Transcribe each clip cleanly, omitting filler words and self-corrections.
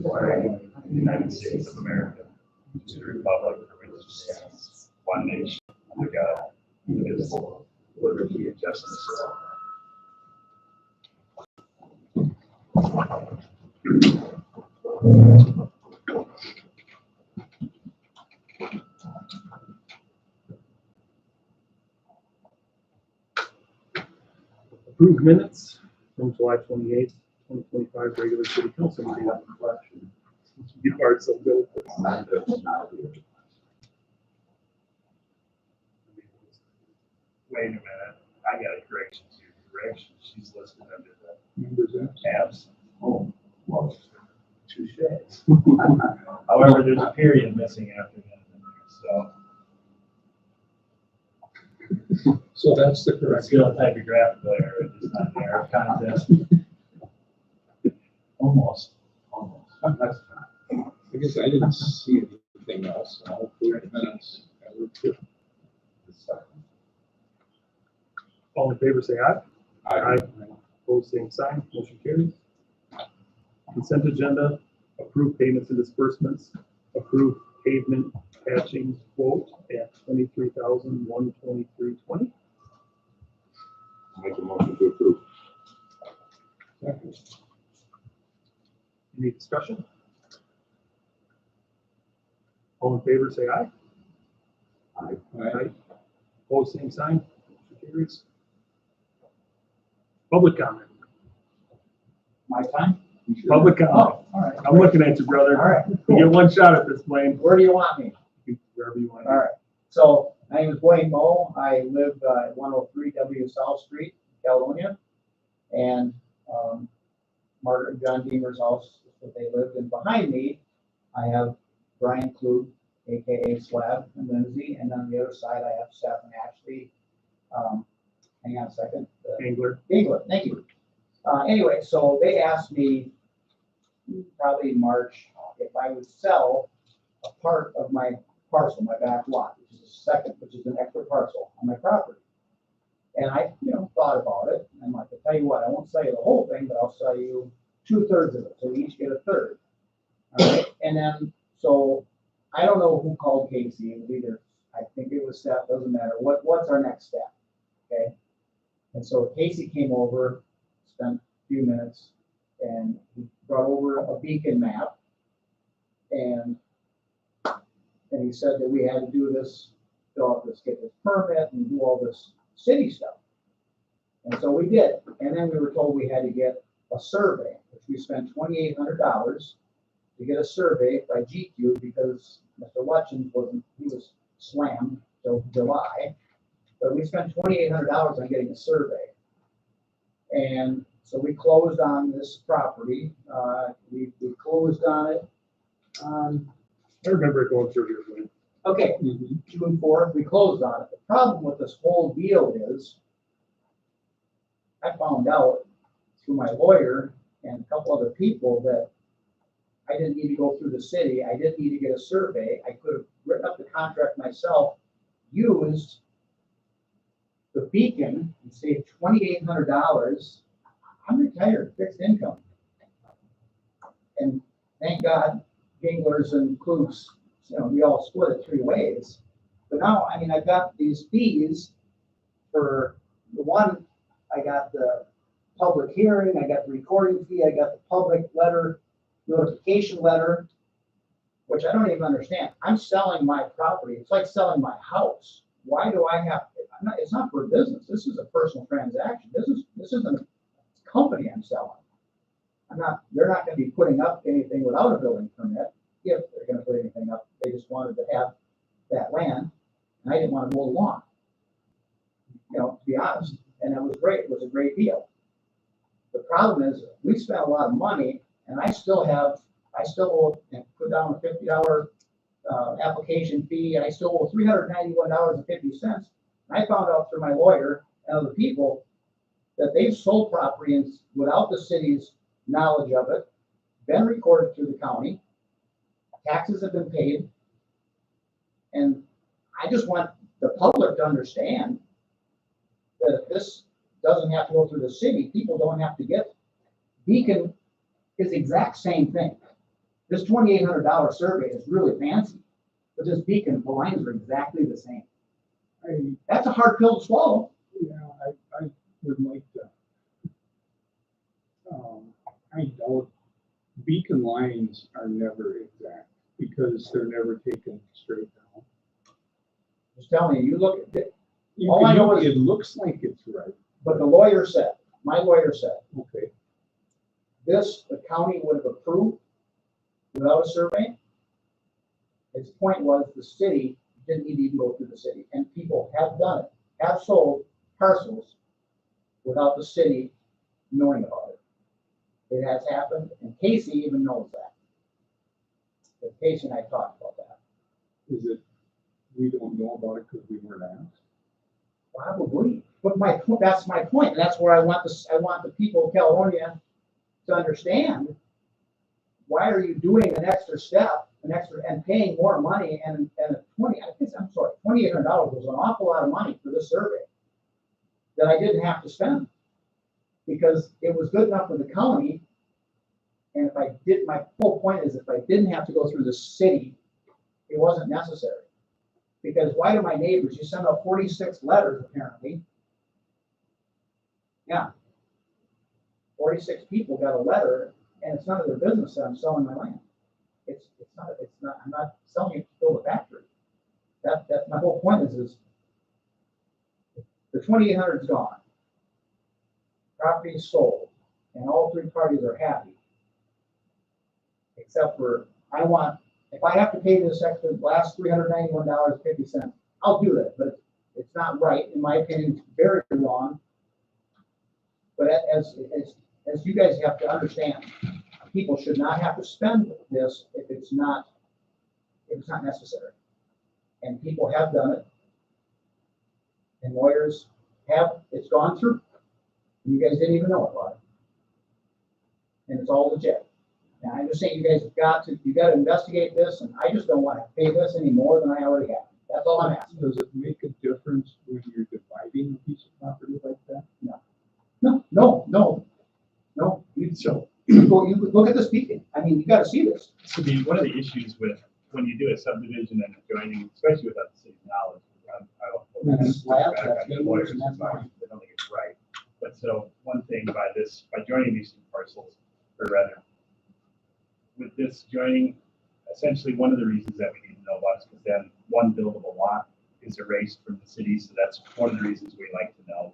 flag of the United States of America, to the republic for which it stands, one nation, under God, indivisible, with liberty and justice for all. Approved minutes from July 28th, 2025 regular city council meeting. You are so good at this. Wait a minute, I got a correction to your correction. She's listed under the Members tabs. Oh, well, touche. However, there's a period missing after that in there, so. So that's the It's correct. still a typographical error, it's not an error contest. Almost. That's fine. I guess I didn't see anything else. All 4 minutes. I would put- All in favor, say aye. I Opposed, same sign. Motion carries. Consent agenda, approve payments and disbursements, approve pavement patching quote at $23,123.20. make a motion to approve. Second. Any discussion? All in favor, say aye. Aye. Opposed, same sign. Motion carries. Public comment. My time? Public comment. Oh, all right. I'm looking at you, brother. All right, You cool. get one shot at this, Blaine. Where do you want me? Wherever you want. All right. So my name is Blaine Moe. I live at 103 W South Street, Caledonia. And Margaret and John Deemer's house is what they lived. And behind me, I have Brian Klug, AKA Slab and Lindsay. And on the other side, I have Seth and Ashley. Hang on a second. Angler. England, thank you. Anyway, so they asked me probably in March if I would sell a part of my parcel, my back lot, which is an extra parcel on my property. And I, thought about it. And I'm like, I'll tell you what, I won't sell you the whole thing, but I'll sell you 2/3 of it. So we each get 1/3. All right. And then, so I don't know who called Casey. It was either, I think it was Seth, doesn't matter. What's our next step? Okay. And so Casey came over, spent a few minutes, and he brought over a beacon map. And he said that we had to do this, fill out this, get this permit and do all this city stuff. And so we did. And then we were told we had to get a survey, which we spent $2,800 to get a survey by GQ because Mr. Lutchins he was slammed till July. But we spent $2,800 on getting a survey. And so we closed on this property. We closed on it on, I remember it going through here, Blaine. okay, June 4th, we closed on it. The problem with this whole deal is I found out through my lawyer and a couple other people that I didn't need to go through the city. I didn't need to get a survey. I could have written up the contract myself, used the beacon and saved $2,800. I'm retired, fixed income. And thank God, Ginglers and Klugs, we all split it 3 ways. But now, I've got these fees for the one, I got the public hearing, I got the recording fee, I got the public letter, notification letter, which I don't even understand. I'm selling my property. It's like selling my house. Why do I have, it's not for business. This is a personal transaction. This isn't a company I'm selling. They're not going to be putting up anything without a building permit. If they're going to put anything up, they just wanted to have that land, and I didn't want to mow the lawn, to be honest. And it was great. It was a great deal. The problem is we spent a lot of money, and I still owe, put down a $50 application fee, and I still owe $391.50. And I found out through my lawyer and other people that they've sold property without the city's knowledge of it, been recorded through the county, taxes have been paid, and I just want the public to understand that if this doesn't have to go through the city, people don't have to get. Beacon is the exact same thing. This $2,800 survey is really fancy, but this beacon, the lines are exactly the same. That's a hard pill to swallow. Yeah, I would like to. I doubt beacon lines are never exact because they're never taken straight down. Just telling you, you look at it, You All can I know look- is- it looks like it's right. but the lawyer said, my lawyer said, Okay. this, the county would have approved without a survey. His point was the city didn't need to even go through the city, and people have done it, have sold parcels without the city knowing about it. It has happened, and Casey even knows that. But Casey and I talked about that. Is it, we don't know about it because we weren't asked? Probably, but that's my point, and that's where I want the people of Caledonia to understand. Why are you doing an extra step, and paying more money and $2,800 was an awful lot of money for this survey that I didn't have to spend because it was good enough for the county. And my whole point is if I didn't have to go through the city, it wasn't necessary. Because why do my neighbors, you send out 46 letters apparently. Yeah. 46 people got a letter and it's none of their business that I'm selling my land. It's not, I'm not selling it to build a factory. That's my whole point is the 2,800 is gone. Property is sold and all three parties are happy. Except for, if I have to pay this extra last $391.50, I'll do that, but it's not right, in my opinion, it's very wrong. But as you guys have to understand, people should not have to spend this if it's not necessary. And people have done it. And lawyers have, it's gone through. And you guys didn't even know about it. And it's all legit. And I'm just saying you guys have got to investigate this, and I just don't want to pay this any more than I already have. That's all I'm asking. Does it make a difference when you're dividing a piece of property like that? No. You look at this speaking. I mean, you got to see this. So one of the issues with when you do a subdivision and adjoining, especially without the city's knowledge, I don't That's why I'm back on the asking, lawyer's and that's advice, fine. I don't think it's right. But so one thing by joining these two parcels, or rather, with this joining, essentially one of the reasons that we need to know about is because then one buildable lot is erased from the city, so that's one of the reasons we like to know.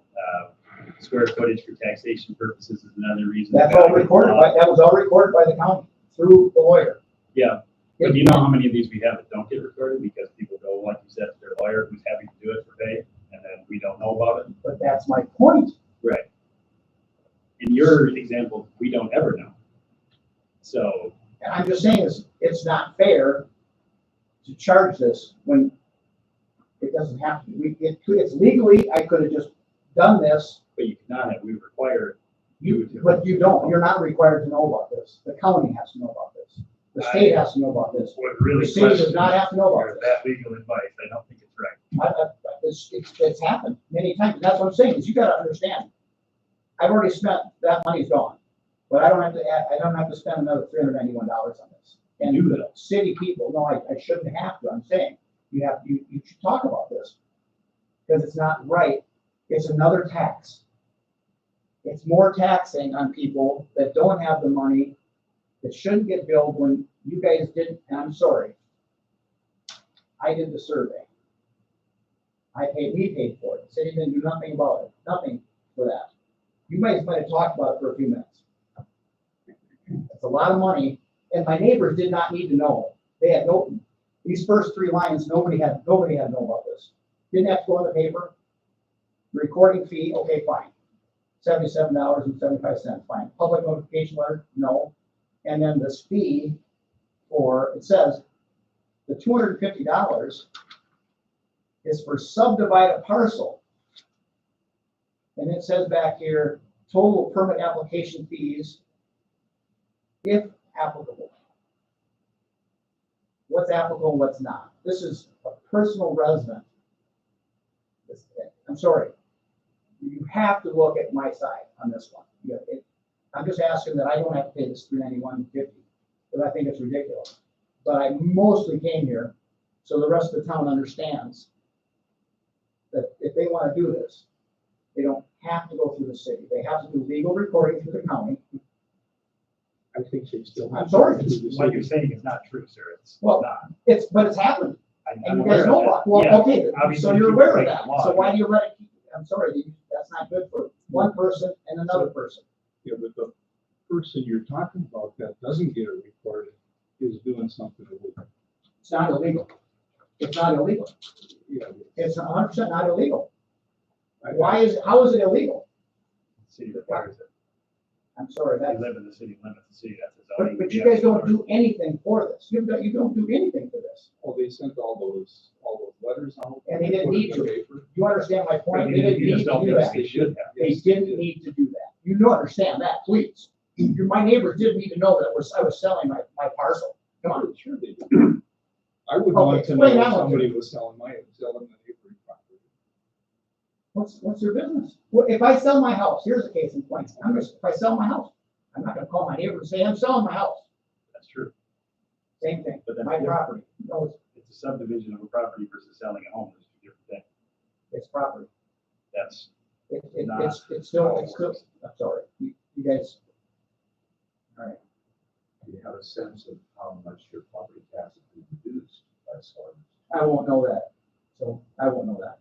Square footage for taxation purposes is another reason. That was all recorded by the county through the lawyer. Yeah, but do you know how many of these we have that don't get recorded because people go, like you said, to their lawyer who's happy to do it for pay, and then we don't know about it? But that's my point. Right. In your example, we don't ever know. So. And I'm just saying it's not fair to charge this when it doesn't have to. It's legally, I could have just done this. But you cannot have, we require you to. But you don't, you're not required to know about this. The county has to know about this. The state has to know about this. What really The city does not have to know about that legal advice, I don't think it's right. It's happened many times. And that's what I'm saying, is you gotta understand. I've already spent, that money's gone. But I don't have to spend another $391 on this. And You do that. city people, no, I shouldn't have to. I'm saying, you should talk about this. Because it's not right. It's another tax. It's more taxing on people that don't have the money, that shouldn't get billed when you guys didn't, and I'm sorry. I did the survey. We paid for it. The city didn't do nothing about it, nothing for that. You guys might have talked about it for a few minutes. It's a lot of money, and my neighbors did not need to know. They had these first three lines, nobody had to know about this. Didn't have to go in the paper. Recording fee, okay, fine. $77.75, fine. Public notification letter, no. And then this fee it says the $250 is for subdivide a parcel. And it says back here, total permit application fees, if applicable. What's applicable and what's not? This is a personal resident. I'm sorry. You have to look at my side on this one. I'm just asking that I don't have to pay this $391.50. because I think it's ridiculous. But I mostly came here so the rest of the town understands that if they want to do this, they don't have to go through the city. They have to do legal recording through the county. I think they still. I'm sorry. What you're saying is not true, sir. It's Well, not. But it's happened. I'm And you aware guys of know that. that. Well, Yeah, okay, obviously so you're people aware of break that. the law, So why yeah. do you let it keep, I'm sorry, that's not good for one person and another person. Yeah, but the person you're talking about that doesn't get it recorded is doing something illegal. It's not illegal. It's not illegal. Yeah. It's 100% not illegal. I- How is it illegal? The city requires it. I'm sorry, They that, live in the city limits, the city, that's a zoning. but you guys don't do anything for this. You don't do anything for this. Oh, they sent all those letters out. And they didn't put it need in the to. paper. You understand my point? They You didn't need just to don't do think that. they should have. They Yes, didn't did. need to do that. You don't understand that, please. My neighbors didn't need to know that I was selling my parcel. Come on. Sure they do. I would want to know explain if that one to somebody me. was selling the neighboring property. What's your business? Well, if I sell my house, here's a case in point. If I sell my house, I'm not gonna call my neighbor and say, I'm selling my house. That's true. Same thing, But then my property. No, it's a subdivision of a property versus selling a home, there's two different things. it's property. That's, It's still, I'm sorry, you guys. All right, Do you have a sense of how much your property tax is reduced by storm? I won't know that. So I won't know that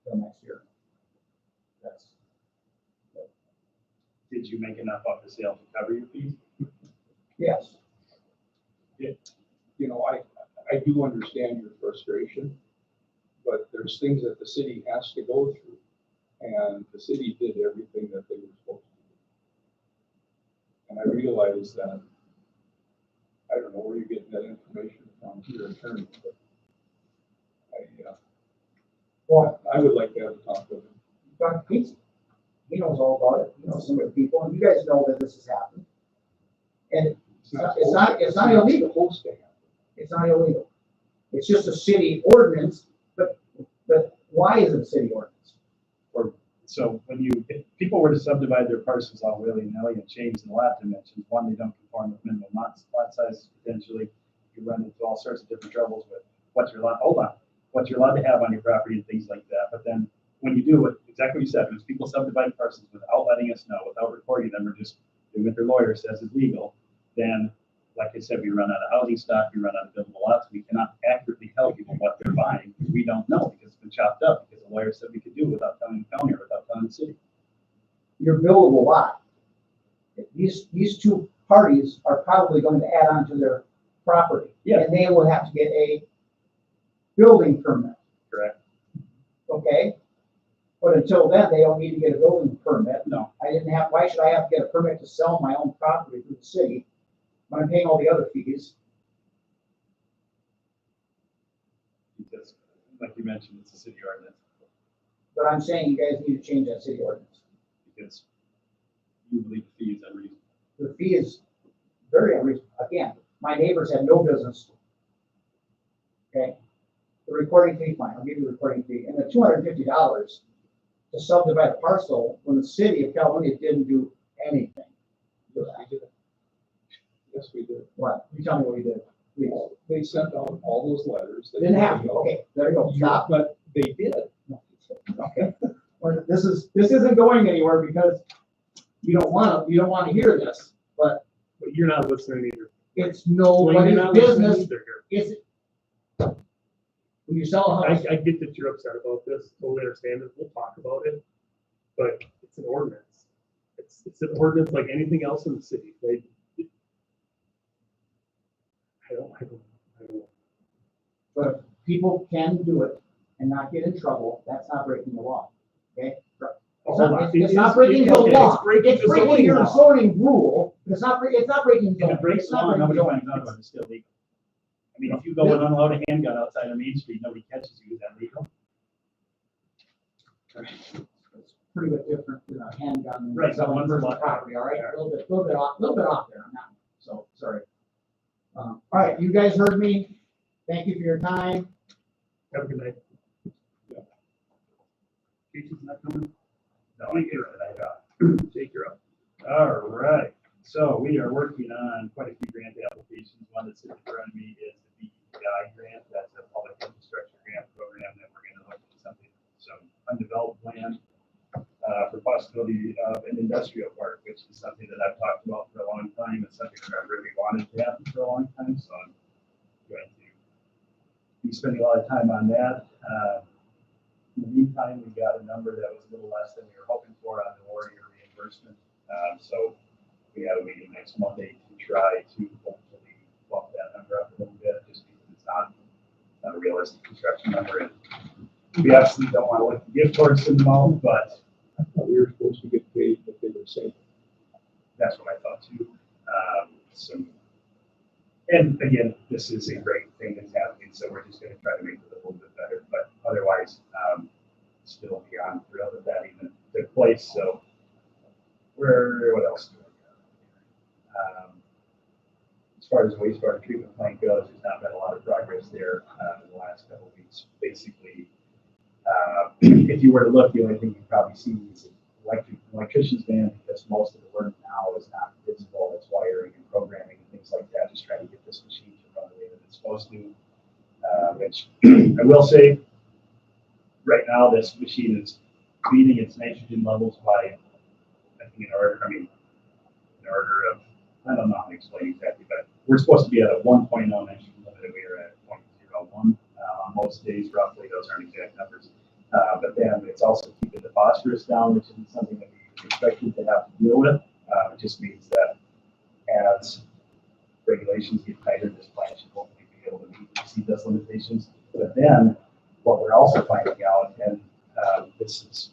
till next year. That's, did you make enough off the sale to cover your fees? yes. You know, I do understand your frustration, but there's things that the city has to go through. And the city did everything that they were supposed to do. And I realize that, I don't know where you're getting that information from, your attorney, but Well, I would like to have a talk with him. Dr. Pete, he knows all about it. He knows some of the people, and you guys know that this has happened. And it's not illegal. Supposed to happen. It's not illegal. It's just a city ordinance, but why is it a city ordinance? So if people were to subdivide their parcels all willy-nilly and change the lot dimensions, one, they don't conform with minimum lot size potentially. You run into all sorts of different troubles with what you're allowed to have on your property and things like that. But then when you do it, exactly what you said, when people subdivide parcels without letting us know, without recording them, or just doing what their lawyer says is legal, then, like I said, we run out of housing stock, we run out of buildable lots, we cannot accurately tell people what they're buying, because we don't know, because it's been chopped up, because the lawyer said we could do it without telling the county or without telling the city. Your buildable lot. These two parties are probably going to add on to their property. Yeah. And they will have to get a building permit, Correct? okay? But until then, they don't need to get a building permit. No. Why should I have to get a permit to sell my own property through the city when I'm paying all the other fees? Because, like you mentioned, it's a city ordinance, But I'm saying you guys need to change that city ordinance. because you believe the fee is unreasonable. The fee is very unreasonable. Again, my neighbors have no business. Okay? The recording fee, fine, I'll give you the recording fee. And the $250 to subdivide a parcel when the city of Caledonia didn't do anything. Yes, we did. Yes, we did. What? You tell me what you did, please. They sent out all those letters. that Didn't have you to. know. Okay, there you go. Stop. But they did. Okay. Well, this isn't going anywhere because you don't want to hear this, but But you're not listening either. it's Well, you're nobody's not listening business, either here. is it? When you sell a house, I get that you're upset about this, totally understand it, we'll talk about it, but it's an ordinance. It's an ordinance like anything else in the city, like. I don't. but people can do it and not get in trouble, that's not breaking the law, okay? It's Hold not, on. it's not breaking the Okay, law, it's breaking it's the breaking zoning your law. zoning rule, it's not breaking If the it breaks it's the not law, breaking nobody the finds out about it, it's still legal. I mean, if you go and unload a handgun outside of Main Street, nobody catches you, is that legal? It's pretty bit different than a handgun and Right, so selling one's a personal lot- property, all right? A little bit off there on that one, so, sorry. All right, you guys heard me, thank you for your time. Have a good night. Casey's not coming? No, I get it, I got Jake, you're up. it. All right, So we are working on quite a few grant applications. One that's in front of me is the BEI grant. That's a public infrastructure grant program that we're going to look at some undeveloped land for possibility of an industrial park, which is something that I've talked about for a long time. It's something that I really wanted to happen for a long time. So I'm going to be spending a lot of time on that. In the meantime, we got a number that was a little less than we were hoping for on the warrior reimbursement. So we have a meeting next Monday to try to hopefully bump that number up a little bit, just because it's not a realistic construction number. And we absolutely don't want to let the gift horse in the mouth, but I thought we were supposed to get paid if they were safe. that's what I thought too. And again, this is a great thing that's happening, so we're just going to try to make it a little bit better. But otherwise, still beyond thrilled that that even took place. So what else do we got? As far as the wastewater treatment plant goes, there's not been a lot of progress there in the last couple of weeks. Basically, if you were to look, the only thing you probably see is electrician's van, because most of the work now is not visible. It's wiring and programming and things like that, just trying to get this machine to run the way that it's supposed to. Which I will say, right now, this machine is beating its nitrogen levels by, I think, in order of, I don't know how to explain exactly, but we're supposed to be at a 1.0 nitrogen limit, and we are at 0.01 on most days, roughly. Those aren't exact numbers. But then it's also keeping the phosphorus down, which isn't something that we expected to have to deal with. It just means that as regulations get tighter, this plant should hopefully be able to exceed those limitations. But then what we're also finding out, and this is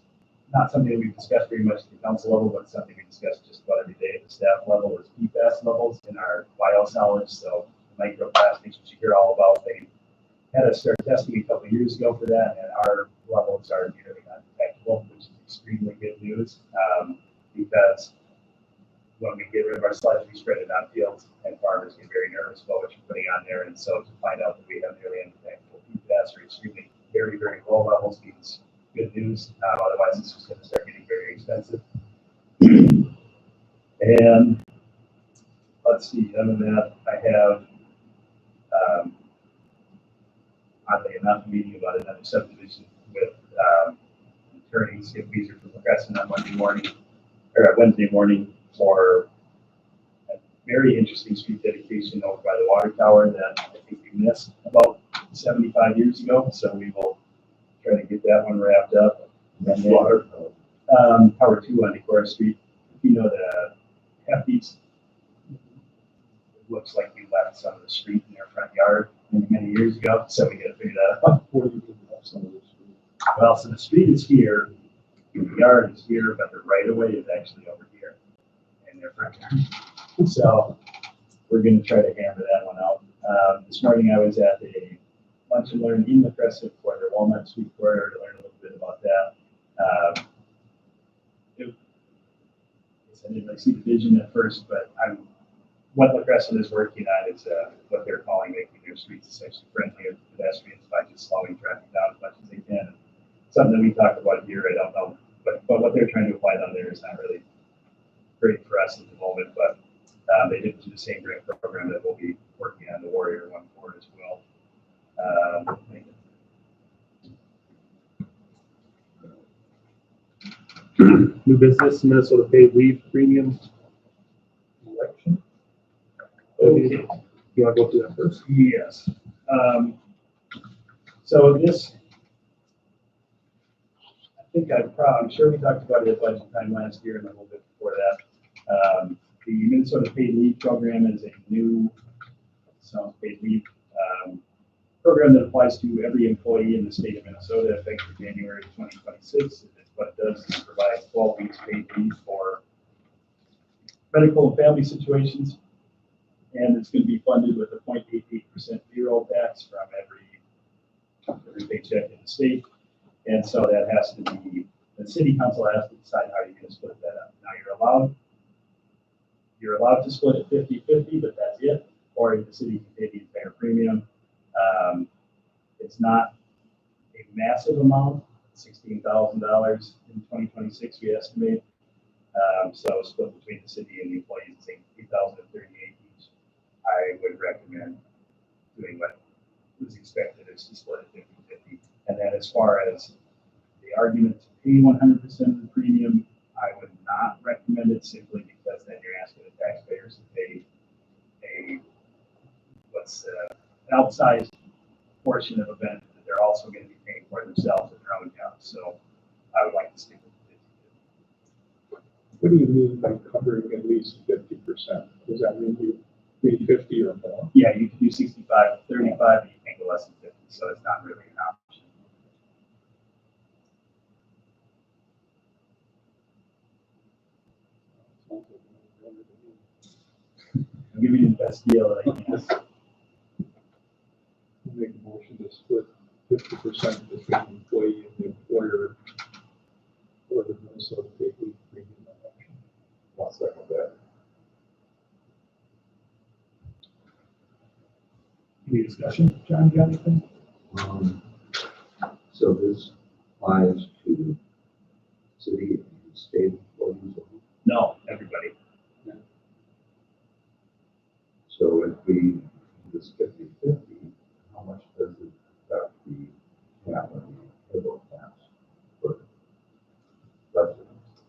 not something that we've discussed very much at the council level, but something we discuss just about every day at the staff level, is PFAS levels in our biosolids. So microplastics, which you hear all about, they had us start testing a couple of years ago for that, and our levels are nearly undetectable, which is extremely good news, because when we get rid of our sludge, we spread it on fields, and farmers get very nervous about what you're putting on there. And so to find out that we have nearly undetectable PFAS or extremely very, very low levels means good news. Otherwise, it's just going to start getting very expensive. And let's see, other than that, I have, oddly enough, a meeting about another subdivision with attorney Skip Weezer from Progressive on Wednesday morning for a very interesting street dedication over by the water tower that I think we missed about 75 years ago. So we will try to get that one wrapped up. And then, Tower 2 on Decorah Street. If you know the Hefties, it looks like we left some of the street in their front yard many years ago. So we got to figure that out. What do you think about some of this? Well, so the street is here, the yard is here, but the right of way is actually over here in their front yard. So we're going to try to hammer that one out. This morning I was at a lunch and learn in the Crescent for their Walnut Street corridor to learn a little bit about that. I didn't really see the vision at first, but what the Crescent is working on is what they're calling making their streets essentially friendly to pedestrians by just slowing traffic down as much as they can. Something that we talked about here, I don't know, but what they're trying to apply down there is not really great for us at the moment, but they did do the same grant program that we'll be working on the Warrior one for as well. New business, Minnesota paid leave premium election. Okay. You want to go through that first? Yes. So this, I think I'm sure we talked about it at budget time last year and a little bit before that. The Minnesota paid leave program is a new paid leave program that applies to every employee in the state of Minnesota effective January 2026. And what it does is provide 12 weeks paid leave for medical and family situations. And it's going to be funded with a 0.88% payroll tax from every paycheck in the state. And so that has to be, the city council has to decide how you're going to split that up. Now you're allowed to split it 50-50, but that's it. Or the city can pay the entire premium. It's not a massive amount, $16,000 in 2026, we estimate. So split between the city and the employees, say 8,038 each. I would recommend doing what was expected, is to split it 50-50. And then as far as the argument to pay 100% of the premium, I would not recommend it, simply because then you're asking the taxpayers to pay an outsized portion of a benefit that they're also going to be paying for themselves in their own jobs. So I would like to stick with 50. What do you mean by covering at least 50%? Does that mean you need 50 or more? Yeah, you can do 65, 35, but you can't go less than 50, so it's not really an option. I'll give you the best deal that I can. Make a motion to split 50% between the employee and the employer for the Minnesota paid leave premium election. I'll second that. Any discussion? John, you got anything? So this applies to city and state employees. No, everybody. So if we do this 50-50, how much does it affect the cap on the payroll tax for residents?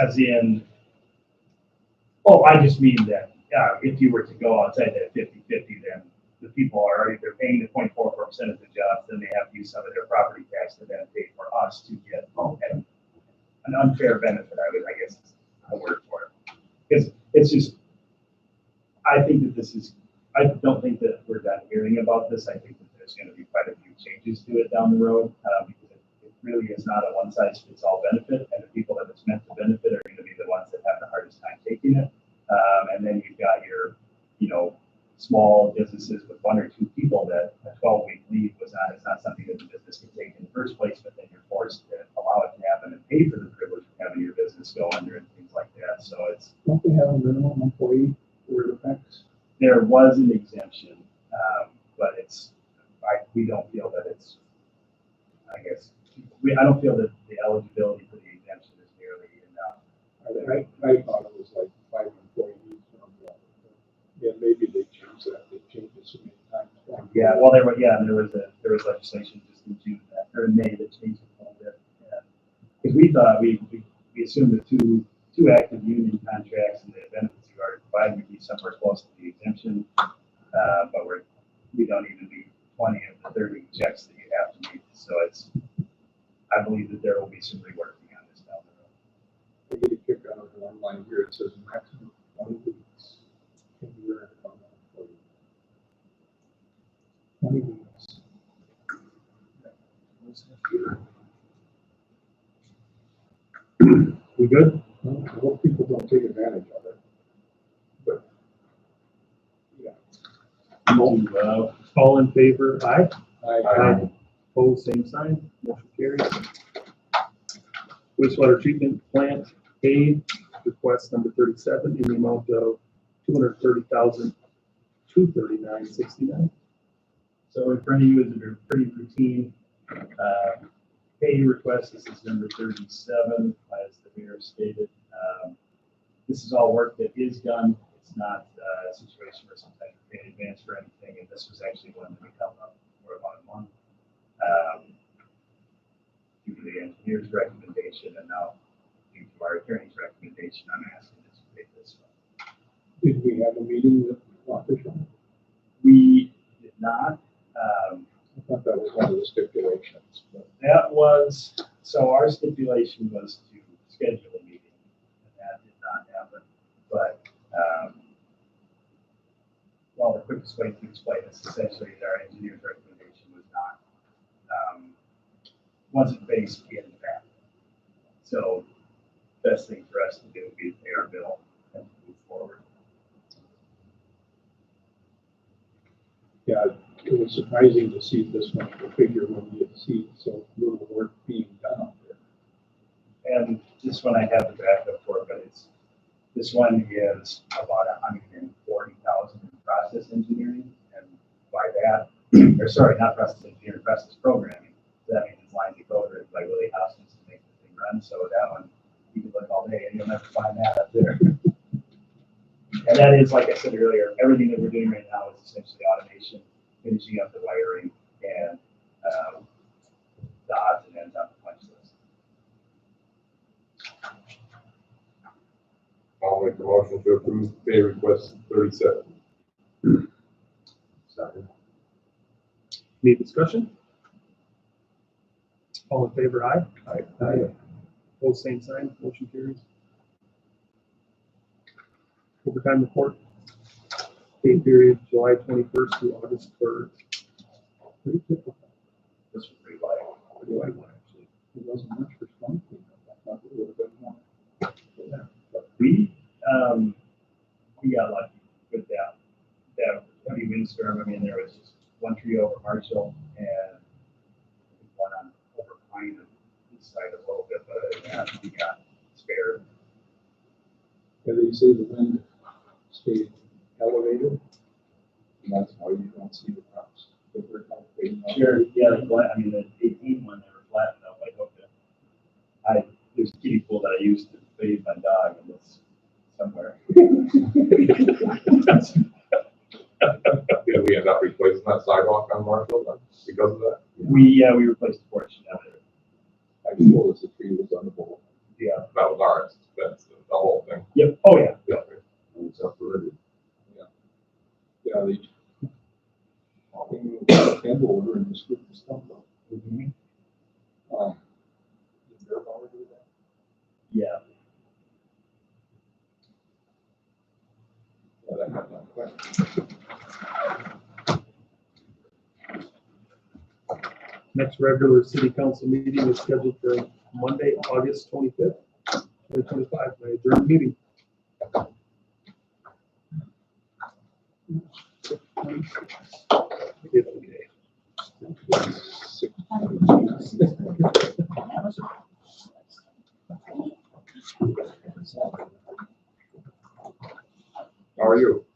As in, oh, I just mean that if you were to go outside that 50-50, then the people are already, they're paying the 0.44% of the jobs, then they have to use some of their property tax to then pay for us to get an unfair benefit, I guess is a word for it. Because it's just, I don't think that we're done hearing about this. I think that there's going to be quite a few changes to it down the road, because it really is not a one-size-fits-all benefit, and the people that it's meant to benefit are going to be the ones that have the hardest time taking it. And then you've got your, small businesses with 1 or 2 people that a 12-week leave it's not something that the business can take in the first place, but then you're forced to allow it to happen and pay for the privilege of having your business go under and things like that. So Don't they have a minimum employee where it affects? there was an exemption, but we don't feel that it's, I don't feel that the eligibility for the exemption is nearly enough. I thought it was like 5 employees from yeah, maybe they changed that. They changed it so many times. Yeah, well, there was legislation just in June or in May that changed it a little bit. Because we thought we assumed that two active union contracts and the benefits you already provide would be somewhere close to the exemption, but we don't even meet 20 of the 30 checks that you have to meet. So I believe that there will be some reworking on this down the road. I get a kick out of one line here. It says maximum 20 weeks. Can you earn on that employee? 20 weeks. We good? Well, I hope people don't take advantage of it. But, yeah. All in favor? Aye. I Opposed, same sign. Motion carries. Wastewater treatment plant A, request number 37 in the amount of $230,239.69. So in front of you is a pretty routine pay request. This is number 37, as the mayor stated. This is all work that is done. It's not a situation where sometimes we pay in advance for anything, and this was actually one that we held up for about a month. Due to the engineer's recommendation, and now due to our attorney's recommendation, I'm asking this to pay this one. Did we have a meeting with official? We did not. I thought that was one of the stipulations. But That was, so our stipulation was to schedule a meeting, and that did not happen. But, well, the quickest way to explain this essentially is our engineer's recommendation was not, wasn't based in fact. So, best thing for us to do would be to pay our bill and move forward. yeah, it was surprising to see this one, the figure when you see so little work being done out there. And this one I have the backup for, but this one is about 140,000 in process engineering, and by that, or sorry, not process engineering, process programming. That means it's lines of code written by Willie Hoskins to make the thing run. So that one, you can look all day, and you'll never find that up there. And that is, like I said earlier, everything that we're doing right now is essentially automation, finishing up the wiring and the odds and ends on the punch list. I'll make the motion to approve pay request 37. Second. Any discussion? All in favor, aye? Aye. Both same sign, motion carries. Overtime report. Pay period July 21st to August 3rd. Pretty typical. This was pretty light. Pretty light one, actually. It wasn't much for storm cleanup. I thought it would have been more. We got lucky with that heavy windstorm. I mean, there was just one tree over Marshall and one on over Pine and east side a little bit, but other than that, we got spared. Yeah, they say the wind stayed elevated, and that's why you don't see the crops. If they're elevated up. Sure, yeah, I mean, the 18 one, they were flattened out like, okay. There's a kiddie pool that I used to bathe my dog and it's somewhere. Did we end up replacing that sidewalk on Marshall then because of that? We replaced the porch down there. I suppose the tree was on the bowl. Yeah. That was our expense, the whole thing. Yep. Oh, yeah. Yeah. And it's uprooted. Yeah, they came over and just scooped the stump up. Mm-hmm. Did their power do that? Yeah. Yeah, that got done quick. Next regular city council meeting is scheduled for Monday, August 25th, 2025. My adjourned meeting. It's okay. How are you?